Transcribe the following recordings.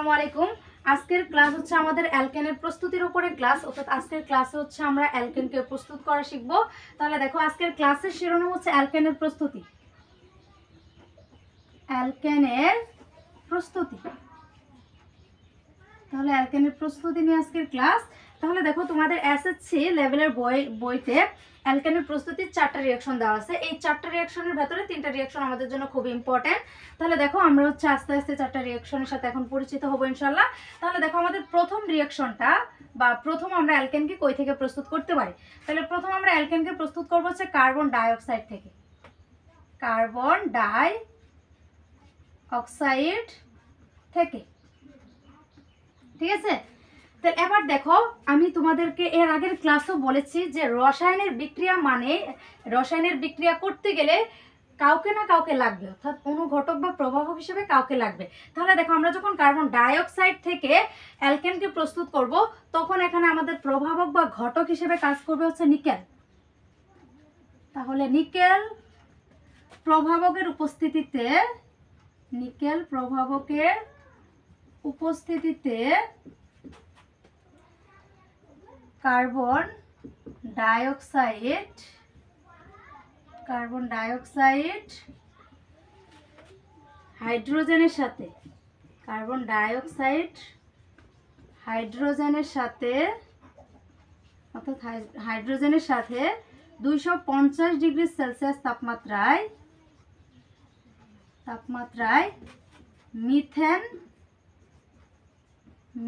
আসসালামু আলাইকুম। আজকের ক্লাস হচ্ছে আমাদের অ্যালকেনের প্রস্তুতির উপরে ক্লাস, অর্থাৎ আজকের ক্লাসে হচ্ছে আমরা অ্যালকেনকে প্রস্তুত করা শিখব। তাহলে দেখো আজকের ক্লাসের শিরোনাম হচ্ছে অ্যালকেনের প্রস্তুতি। অ্যালকেনের প্রস্তুতি, তাহলে অ্যালকেনের প্রস্তুতি নিয়ে আজকের ক্লাস। তাহলে দেখো তোমাদের এসএসসি লেভেলের বইতে অ্যালকেনের প্রস্তুতির 4টা রিঅ্যাকশন দেওয়া আছে। এই 4টা রিঅ্যাকশনের ভেতরে 3টা রিঅ্যাকশন আমাদের জন্য খুব ইম্পর্টেন্ট। তাহলে দেখো আমরা হচ্ছে আস্তে আস্তে 4টা রিঅ্যাকশনের সাথে এখন পরিচিত হব ইনশাল্লাহ। তাহলে দেখো আমাদের প্রথম রিঅ্যাকশনটা বা প্রথম আমরা অ্যালকেনকে কই থেকে প্রস্তুত করতে পারি। তাহলে প্রথম আমরা অ্যালকেনকে প্রস্তুত করব হচ্ছে কার্বন ডাই অক্সাইড থেকে। কার্বন ডাই অক্সাইড থেকে, ঠিক আছে। তো এবার দেখো আমি তোমাদেরকে এর আগের ক্লাসও বলেছি যে রসায়নের বিক্রিয়া মানে রসায়নের বিক্রিয়া করতে গেলে কাউকে না কাউকে লাগবে, অর্থাৎ অনুঘটক বা প্রভাবক হিসেবে কাউকে লাগবে। তাহলে দেখো আমরা যখন কার্বন ডাই অক্সাইড থেকে অ্যালকেনকে প্রস্তুত করব তখন এখানে আমাদের প্রভাবক বা ঘটক হিসেবে কাজ করবে হচ্ছে নিকেল। তাহলে নিকেল প্রভাবকের উপস্থিতিতে কার্বন ডাই অক্সাইড হাইড্রোজেনের সাথে অর্থাৎ হাইড্রোজেনের সাথে 250 ডিগ্রি সেলসিয়াস তাপমাত্রায়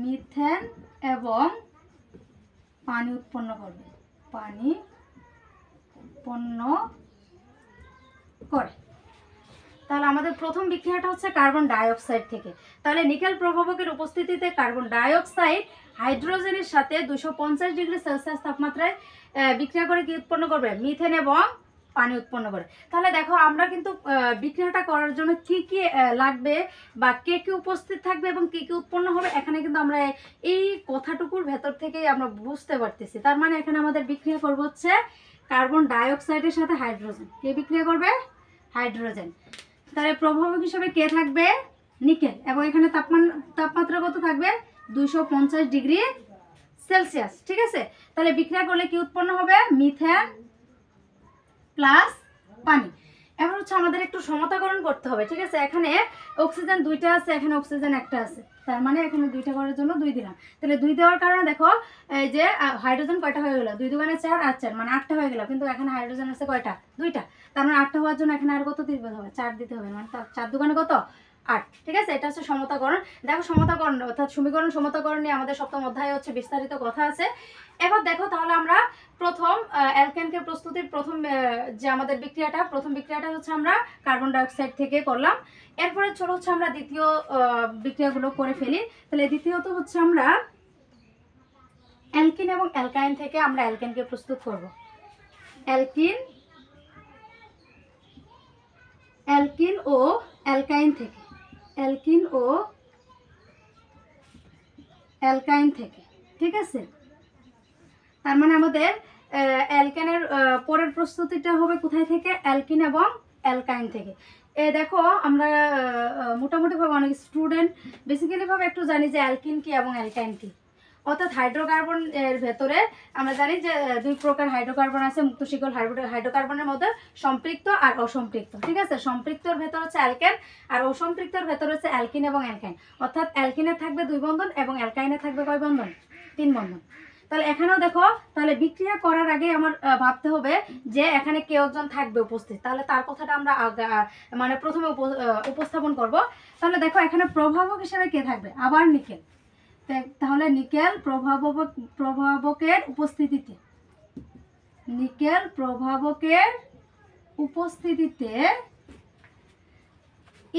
মিথেন এবং পানি উৎপন্ন করে। তাহলে আমাদের প্রথম বিক্রিয়াটা হচ্ছে কার্বন ডাই অক্সাইড থেকে। তাহলে নিকেল প্রভাবকের উপস্থিতিতে কার্বন ডাই অক্সাইড হাইড্রোজেনের সাথে 250 ডিগ্রি সেলসিয়াস তাপমাত্রায় বিক্রিয়া করে কি উৎপন্ন করবে? মিথেন এবং পানি উৎপন্ন করে। তাহলে দেখো আমরা কিন্তু বিক্রিয়াটা করার জন্য কি কি লাগবে বা কে কে উপস্থিত থাকবে এবং কি কি উৎপন্ন হবে এখানে কিন্তু আমরা এই কথাটুকুর ভেতর থেকেই আমরা বুঝতে পারতেছি। তার মানে এখানে আমাদের বিক্রিয়া করবে হচ্ছে কার্বন ডাই অক্সাইডের সাথে হাইড্রোজেন। কে বিক্রিয়া করবে? হাইড্রোজেন। তাহলে প্রভাবক হিসেবে কে থাকবে? নিকেল। এবং এখানে তাপমাত্রা কত থাকবে? 250 ডিগ্রি সেলসিয়াস, ঠিক আছে। তাহলে বিক্রিয়া করলে কি উৎপন্ন হবে? মিথেন প্লাস পানি। এবার হচ্ছে আমাদের একটু সমতাকরণ করতে হবে, ঠিক আছে। এখানে অক্সিজেন 2টা আছে, এখানে অক্সিজেন 1টা আছে, তার মানে এখানে 2টা করার জন্য 2 দিলাম। তাহলে 2 দেওয়ার কারণে দেখো এই যে হাইড্রোজেন কয়টা হয়ে গেল? 2 দুগুণে 4 আর 4 মানে 8টা হয়ে গেল। কিন্তু এখানে হাইড্রোজেন আছে কয়টা? 2টা। তার মানে 8টা হওয়ার জন্য এখানে আর কত দিতে হবে? 4 দিতে হবে, মানে 4 দুগুণে কত? 8, ঠিক আছে। এটা হচ্ছে সমতাকরণ। দেখো সমতাকরণ অর্থাৎ সমীকরণ সমতাকরণ নিয়ে আমাদের সপ্তম অধ্যায়ে হচ্ছে বিস্তারিত কথা আছে। এবার দেখো তাহলে আমরা প্রথম অ্যালকেনকে প্রস্তুতির প্রথম যে আমাদের প্রথম বিক্রিয়াটা হচ্ছে আমরা কার্বন ডাই অক্সাইড থেকে করলাম। এরপরে চলো হচ্ছে আমরা দ্বিতীয় বিক্রিয়াগুলো করে ফেলি। তাহলে দ্বিতীয়ত হচ্ছে আমরা অ্যালকিন এবং অ্যালকাইন থেকে আমরা অ্যালকেনকে প্রস্তুত করব। অ্যালকিন ও অ্যালকাইন থেকে, ঠিক আছে। তার মানে আমাদের অ্যালকেনের পরের প্রস্তুতিটা হবে কোথায় থেকে? অ্যালকিন এবং অ্যালকাইন থেকে। দেখো আমরা মোটামুটিভাবে অনেক স্টুডেন্ট বেসিক্যালি ভাবে একটু জানি যে অ্যালকিন কি এবং অ্যালকাইন কি। অর্থাৎ হাইড্রোকার্বন এর ভেতরে আমরা জানি যে 2 প্রকার হাইড্রোকার্বন আছে। মুক্ত শিকল হাইড্রোকার্বনের মধ্যে সম্পৃক্ত আর অসম্পৃক্ত, ঠিক আছে। সম্পৃক্তর ভেতর হচ্ছে অ্যালকেন আর অসম্পৃক্তর ভেতর হচ্ছে অ্যালকিন এবং অ্যালকাইন। অর্থাৎ অ্যালকিনে থাকবে 2 বন্ধন এবং অ্যালকাইনে থাকবে কয় বন্ধন? 3 বন্ধন। তাহলে এখানেও দেখো তাহলে বিক্রিয়া করার আগে আমার ভাবতে হবে যে এখানে কে একজন থাকবে উপস্থিত, তাহলে তার কথাটা আমরা মানে প্রথমে উপস্থাপন করব। তাহলে দেখো এখানে প্রভাবক হিসেবে কে থাকবে? আবার নিকেল। তাহলে নিকেল প্রভাবকের উপস্থিতিতে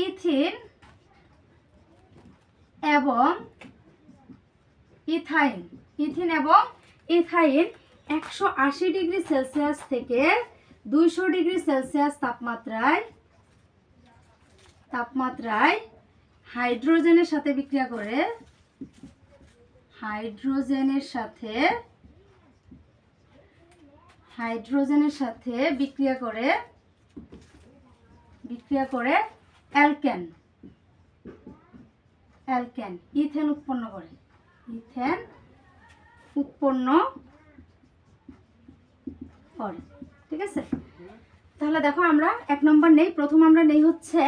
ইথিন এবং ইথাইন 180 ডিগ্রি সেলসিয়াস থেকে 200 ডিগ্রি সেলসিয়াস তাপমাত্রায় হাইড্রোজেনের সাথে বিক্রিয়া করে অ্যালকেন অ্যালকেন ইথেন উৎপন্ন করে, ইথেন উৎপন্ন করে। ঠিক আছে, তাহলে দেখো আমরা 1 নম্বর নেই, প্রথম আমরা নেই হচ্ছে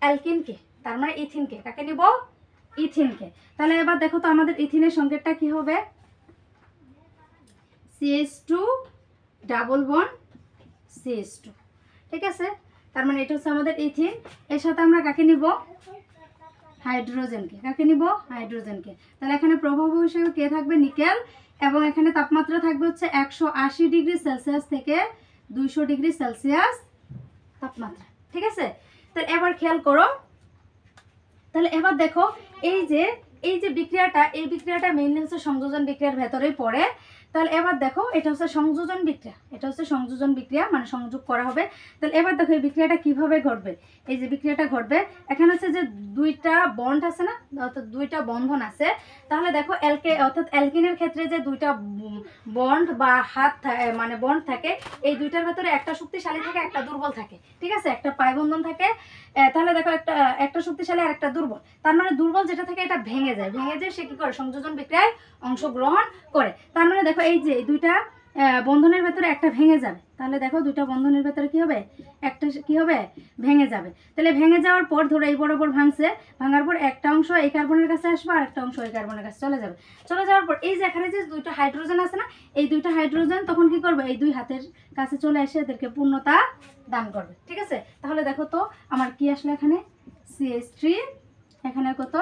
অ্যালকিনকে, তার মানে ইথিনকে। কাকে নিব? ইথিনকে। তাহলে এবার দেখো তো আমাদের ইথিনের সংকেতটা কি হবে? CH2 double bond CH2। ঠিক আছে, তার মানে এটা হচ্ছে আমাদের ইথিন। এর সাথে আমরা কাকে নিব? হাইড্রোজেনকে। কাকে নিব? হাইড্রোজেনকে। তাহলে এখানে প্রভাব হিসেবে কে থাকবে? নিকেল। এবং এখানে তাপমাত্রা থাকবে হচ্ছে 180 ডিগ্রি সেলসিয়াস থেকে 200 ডিগ্রি সেলসিয়াস তাপমাত্রা। ঠিক আছে, তাহলে এবার খেয়াল করো, তাহলে এবার দেখো এই যে বিক্রিয়াটা, এই বিক্রিয়াটা মেইনলি হচ্ছে সংযোজন বিক্রিয়ার ভেতরেই পড়ে। তাহলে এবার দেখো এটা হচ্ছে সংযোজন বিক্রিয়া, এটা হচ্ছে সংযোজন বিক্রিয়া, মানে সংযোগ করা হবে। তাহলে এবার দেখো এই বিক্রিয়াটা কিভাবে ঘটবে। এই যে বিক্রিয়াটা ঘটবে, এখানে হচ্ছে যে দুইটা বন্ড আছে না, অর্থাৎ দুইটা বন্ধন আছে। তাহলে দেখো অর্থাৎ অ্যালকিনের ক্ষেত্রে যে দুইটা বন্ড বা হাত মানে বন্ড থাকে, এই দুইটার ভেতরে একটা শক্তিশালী থাকে, একটা দুর্বল থাকে। ঠিক আছে, একটা পাই বন্ধন থাকে। তাহলে দেখো একটা শক্তিশালী আর একটা দুর্বল। তার মানে দুর্বল যেটা থাকে এটা ভেঙে যায়, সে কি করে? সংযোজন বিক্রিয়ায় অংশগ্রহণ করে। তার মানে দেখো এই যে দুইটা বন্ধনের ভেতরে একটা ভেঙে যাবে। তাহলে দেখো দুইটা বন্ধনের ভেতরে কি হবে? একটা কি হবে? ভেঙে যাবে। তাহলে ভেঙে যাওয়ার পর ধরো এই বরাবর ভাঙছে, ভাঙার পর একটা অংশ এই কার্বনের কাছে আসবে আর একটা অংশ এই কার্বনের কাছে চলে যাবে। চলে যাওয়ার পর এই যে এখানে যে দুইটা হাইড্রোজেন আছে না, এই দুইটা হাইড্রোজেন তখন কি করবে? এই দুই হাতের কাছে চলে এসে এদেরকে পূর্ণতা দান করবে। ঠিক আছে, তাহলে দেখো তো আমার কি আসলে এখানে CH3, এখানে কত?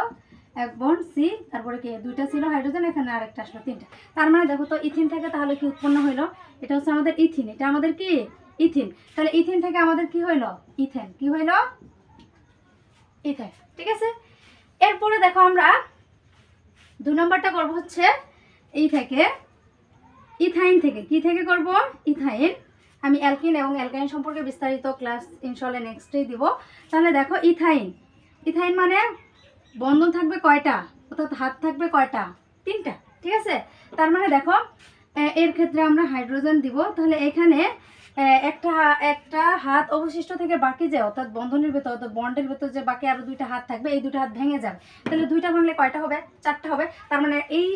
1 বন্ড C, তারপরে কি দুইটা ছিল হাইড্রোজেন, এখানে আরেকটা আসলো 3টা। তার মানে দেখো তো ইথিন থেকে তাহলে কি উৎপন্ন হইলো? এটা হচ্ছে আমাদের ইথিন, এটা আমাদের কি? ইথিন। তাহলে ইথিন থেকে আমাদের কি হইলো? ইথেন। কি হইলো? ইথেন। ঠিক আছে, এরপরে দেখো আমরা 2 নম্বরটা করব হচ্ছে এই থেকে ইথাইন থেকে। কি থেকে করব? ইথাইন। আমি অ্যালকিন এবং অ্যালকাইন সম্পর্কে বিস্তারিত ক্লাস ইনশাআল্লাহ নেক্সটেই দিব। তাহলে দেখো ইথাইন, ইথাইন মানে বন্ধন থাকবে কয়টা, অর্থাৎ হাত থাকবে কয়টা? 3টা। ঠিক আছে, তার মানে দেখো এর ক্ষেত্রে আমরা হাইড্রোজেন দিব। তাহলে এখানে একটা হাত অবশিষ্ট থেকে বাকি যে, অর্থাৎ বন্ধনের ভেতর, অর্থাৎ বন্ডের ভেতর যে বাকি আরো 2টা হাত থাকবে, এই 2টা হাত ভেঙে যাবে। তাহলে 2টা ভাঙলে কয়টা হবে? 4টা হবে। তার মানে এই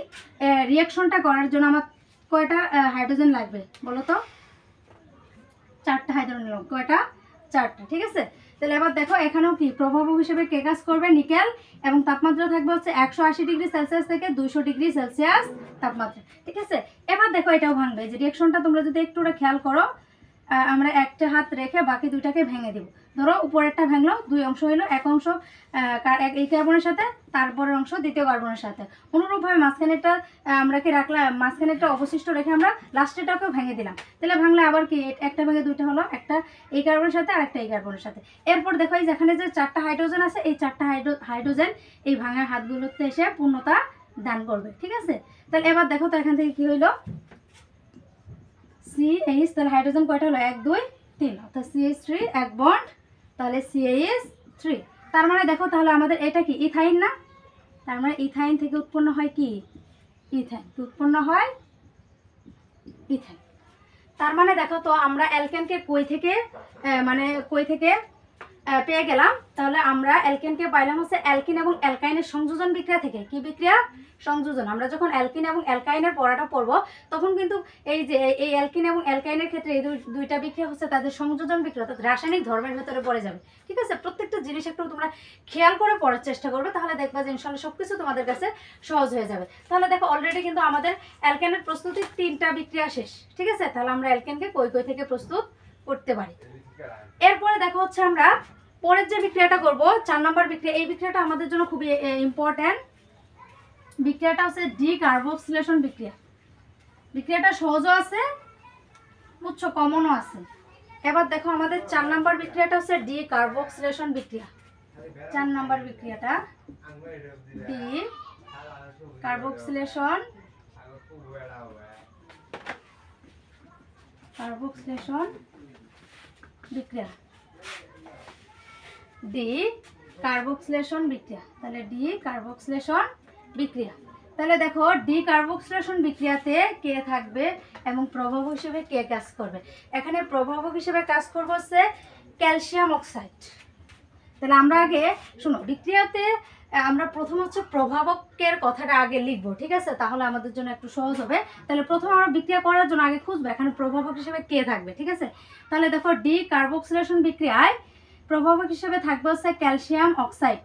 রিঅ্যাকশনটা করার জন্য আমার কয়টা হাইড্রোজেন লাগবে বলো তো? 4টা হাইড্রোজেন লাগবে। কয়টা? 4টা। ঠিক আছে, তাহলে এবার দেখো এখানেও কি প্রভাবক হিসেবে কে কাজ করবে? নিকেল। এবং তাপমাত্রা থাকবে হচ্ছে 180 ডিগ্রি সেলসিয়াস থেকে 200 ডিগ্রি সেলসিয়াস তাপমাত্রা। ঠিক আছে, এবার দেখো এটাও ভাঙবে। যে রিঅ্যাকশনটা তোমরা যদি একটু খেয়াল করো, আমরা একটা হাত রেখে বাকি 2টাকে ভেঙে দিব। ধরো উপরেরটা ভাঙলো, 2 অংশ হইলো, এক অংশ এই কার্বনের সাথে, তারপরের অংশ দ্বিতীয় কার্বনের সাথে। অনুরূপভাবে মাঝখানেরটা আমরা কি রাখলাম, মাঝখানেরটা অবশিষ্ট রেখে আমরা লাস্টেরটাকেও ভেঙে দিলাম। তাহলে ভাঙলে আবার কি একটা ভেঙে 2টা হলো, একটা এই কার্বনের সাথে আর একটা এই কার্বনের সাথে। এরপর দেখো এই যেখানে যে 4টা হাইড্রোজেন আছে, এই 4টা হাইড্রোজেন এই ভাঙা হাতগুলোতে এসে পূর্ণতা দান করবে। ঠিক আছে, তাহলে এবার দেখো তো এখান থেকে কি হইলো? CH, তাহলে হাইড্রোজেন কয়টা হলো? 1 2 3, অর্থাৎ CH3 1 বন্ড, তাহলে CH3। তার মানে দেখো তাহলে আমাদের এটা কি? ইথাইন না? তার মানে ইথাইন থেকে উৎপন্ন হয় কি? ইথাইন। উৎপন্ন হয় ইথাইন। তার মানে দেখো তো আমরা অ্যালকেনকে কই থেকে পেয়ে গেলাম? তাহলে আমরা অ্যালকেনকে পাইলাম হচ্ছে অ্যালকিন এবং অ্যালকাইনের সংযোজন বিক্রিয়া থেকে। কি বিক্রিয়া? সংযোজন। আমরা যখন অ্যালকিন এবং অ্যালকাইনের পড়াটা পড়বো, তখন কিন্তু এই যে এই অ্যালকিন এবং অ্যালকাইনের ক্ষেত্রে এই দুইটা বিক্রিয়া হচ্ছে তাদের সংযোজন বিক্রিয়া, অর্থাৎ রাসায়নিক ধর্মের ভেতরে পড়ে যাবে। ঠিক আছে, প্রত্যেকটা জিনিস একটু তোমরা খেয়াল করে পড়ার চেষ্টা করবে, তাহলে দেখবা যে ইনশাআল্লাহ সবকিছু তোমাদের কাছে সহজ হয়ে যাবে। তাহলে দেখো অলরেডি কিন্তু আমাদের অ্যালকেনের প্রস্তুতির 3টা বিক্রিয়া শেষ। ঠিক আছে, তাহলে আমরা অ্যালকেনকে কই থেকে প্রস্তুত করতে পারি। এরপরে দেখো হচ্ছে আমরা পরের যে বিক্রিয়াটা করব, 4 নম্বর বিক্রিয়া। এই বিক্রিয়াটা আমাদের জন্য খুবই ইম্পর্টেন্ট। বিক্রিয়াটা হচ্ছে ডিকার্বক্সিলেশন বিক্রিয়া। বিক্রিয়াটা সহজও আছে, বুঝছো, কমনও আছে। এবার দেখো আমাদের 4 নম্বর বিক্রিয়াটা হচ্ছে ডিকার্বক্সিলেশন বিক্রিয়া। 4 নম্বর বিক্রিয়াটা ডিকার্বক্সিলেশন বিক্রিয়া। ডিকার্বক্সিলেশন বিক্রিয়া। তাহলে ডিকার্বক্সিলেশন বিক্রিয়া। তাহলে দেখো ডিকার্বক্সিলেশন বিক্রিয়াতে কে থাকবে এবং প্রভাবক হিসেবে কে কাজ করবে? এখানে প্রভাবক হিসেবে কাজ করবে হচ্ছে ক্যালসিয়াম অক্সাইড। তাহলে আমরা আগে শোনো, বিক্রিয়াতে আমরা প্রথম হচ্ছে প্রভাবকের কথাটা আগে লিখবো, ঠিক আছে, তাহলে আমাদের জন্য একটু সহজ হবে। তাহলে প্রথমে আমরা বিক্রিয়া করার জন্য আগে খুঁজবো এখানে প্রভাবক হিসেবে কে থাকবে, ঠিক আছে। তাহলে দেখো ডি কার্বক্সিলেশন বিক্রিয়ায় প্রভাবক হিসেবে থাকবে হচ্ছে ক্যালসিয়াম অক্সাইড।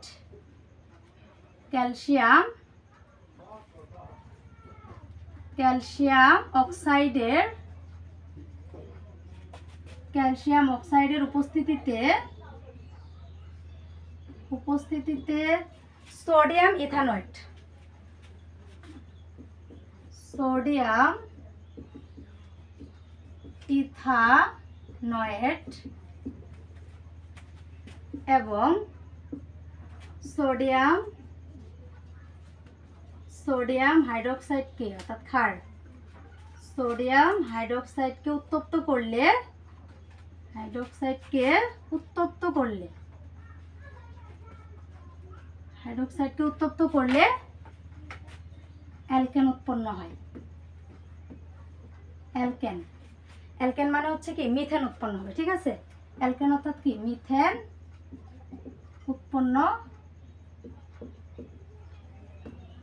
ক্যালসিয়াম অক্সাইডের উপস্থিতিতে সোডিয়াম ইথানয়েড এবং সোডিয়াম হাইড্রোক্সাইডকে অর্থাৎ ক্ষার সোডিয়াম হাইড্রোক্সাইডকে উত্তপ্ত করলে অ্যালকেন উৎপন্ন হয়। অ্যালকেন মানে হচ্ছে কি মিথেন উৎপন্ন হবে, ঠিক আছে। অ্যালকেন অর্থাৎ কি মিথেন উৎপন্ন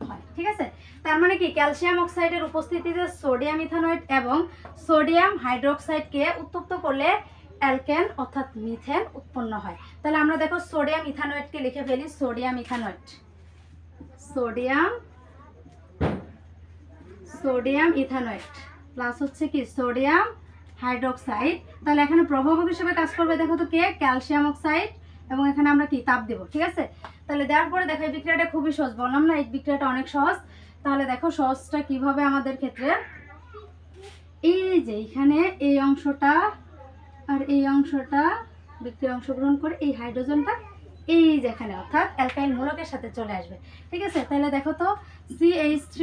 হয়, ঠিক আছে। তার মানে কি ক্যালসিয়াম অক্সাইডের উপস্থিতিতে সোডিয়াম ইথানয়েড এবং সোডিয়াম হাইড্রোক্সাইডকে উত্তপ্ত করলে অ্যালকেন অর্থাৎ মিথেন উৎপন্ন হয়। তাহলে আমরা দেখো সোডিয়াম ইথানয়েডকে লিখে ফেলি, সোডিয়াম ইথানয়েড প্লাস হচ্ছে কি সোডিয়াম হাইড্রোক্সাইড। তাহলে এখানে প্রভাবক হিসেবে কাজ করবে দেখো তো কে, ক্যালসিয়াম অক্সাইড, এবং এখানে আমরা কি তাপ দেব, ঠিক আছে। তাহলে দেওয়ার পরে দেখো এই বিক্রিয়াটা খুবই সহজ, বললাম না এই বিক্রিয়াটা অনেক সহজ। তাহলে দেখো সহজটা কিভাবে আমাদের ক্ষেত্রে, এই যে এখানে এই অংশটা আর এই অংশটা বিক্রিয়া অংশগ্রহণ করে এই হাইড্রোজেনটা এই যেখানে অর্থাৎ অ্যালকাইল মূলকের সাথে চলে আসবে, ঠিক আছে। তাহলে দেখো তো CH3,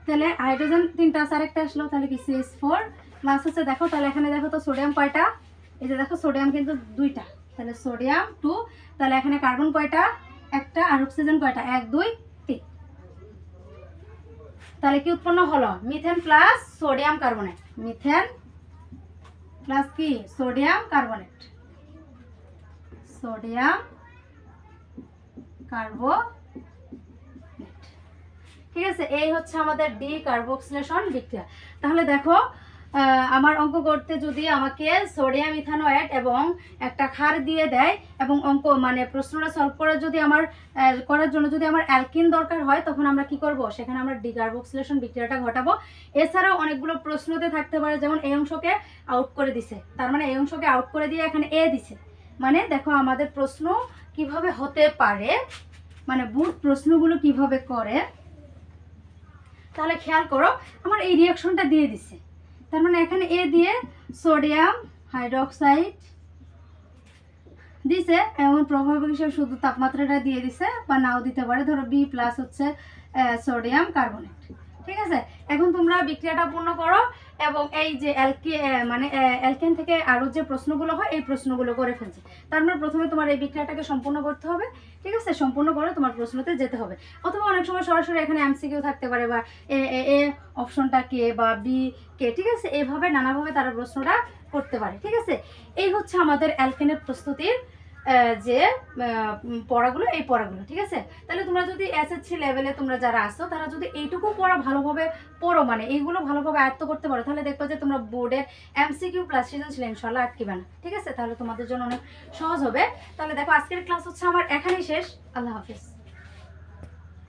তাহলে হাইড্রোজেন 3টা আছে, আরেকটা আসলো, তাহলে কি CH4 প্লাস হচ্ছে দেখো, তাহলে এখানে দেখো তো সোডিয়াম কয়টা, এই যে দেখো সোডিয়াম কিন্তু 2টা, তাহলে সোডিয়াম 2, তাহলে এখানে কার্বন কয়টা, একটা, আর অক্সিজেন কয়টা, 1 2 3। তাহলে কি উৎপন্ন হলো, methane plus sodium carbonate, methane plus কি সোডিয়াম কার্বনেট, ঠিক আছে। এই হচ্ছে আমাদের ডি কার্বক্সিলেশন বিক্রিয়া। তাহলে দেখো আমার অঙ্ক করতে যদি আমাকে সোডিয়াম ইথানয়েড এবং একটা ক্ষার দিয়ে দেয় এবং অঙ্ক মানে প্রশ্নটা সলভ করার জন্য যদি আমার অ্যালকিন দরকার হয়, তখন আমরা কি করব, সেখানে আমরা ডি কার্বক্সিলেশন বিক্রিয়াটা ঘটাবো। এছাড়াও অনেকগুলো প্রশ্নতে থাকতে পারে, যেমন এই অংশকে আউট করে দিছে, তার মানে এই অংশকে আউট করে দিয়ে এখানে এ দিছে, মানে দেখো আমাদের প্রশ্ন কিভাবে হতে পারে, মানে বুট প্রশ্নগুলো কিভাবে করে। তাহলে খেয়াল করো আমার এই রিঅ্যাকশনটা দিয়ে দিছে, তার মানে এখানে এ দিয়ে সোডিয়াম হাইড্রোক্সাইড দিছে এবং প্রভাবক হিসেবে শুধু তাপমাত্রাটা দিয়ে দিছে, বা নাও দিতে পারে, ধরো বি প্লাস হচ্ছে সোডিয়াম কার্বনেট, ঠিক আছে। এখন তোমরা বিক্রিয়াটা পূর্ণ করো এবং এই যে অ্যালকেন থেকে আরও যে প্রশ্নগুলো হয় এই প্রশ্নগুলো করে ফেলছে। তার মানে প্রথমে তোমার এই বিক্রিয়াটাকে সম্পূর্ণ করতে হবে, ঠিক আছে, সম্পূর্ণ করে তোমার প্রশ্নতে যেতে হবে। অথবা অনেক সময় সরাসরি এখানে MCQ থাকতে পারে, বা এ অপশনটা কে বা বি কে, ঠিক আছে, এইভাবে নানাভাবে তারা প্রশ্নটা করতে পারে, ঠিক আছে। এই হচ্ছে আমাদের অ্যালকেনের প্রস্তুতির যে পড়াগুলো, এই পড়াগুলো, ঠিক আছে। তাহলে তোমরা যদি SSC লেভেলে তোমরা যারা আসছো, তারা যদি এইটুকু পড়া ভালোভাবে পড়ো, মানে এইগুলো ভালোভাবে আয়ত্ত করতে পারো, তাহলে দেখো যে তোমরা বোর্ডের MCQ প্লাস সৃজনশীল ইনশাআল্লাহ আটকিবে না, ঠিক আছে। তাহলে তোমাদের জন্য অনেক সহজ হবে। তাহলে দেখো আজকের ক্লাস হচ্ছে আমার এখানেই শেষ। আল্লাহ হাফিজ।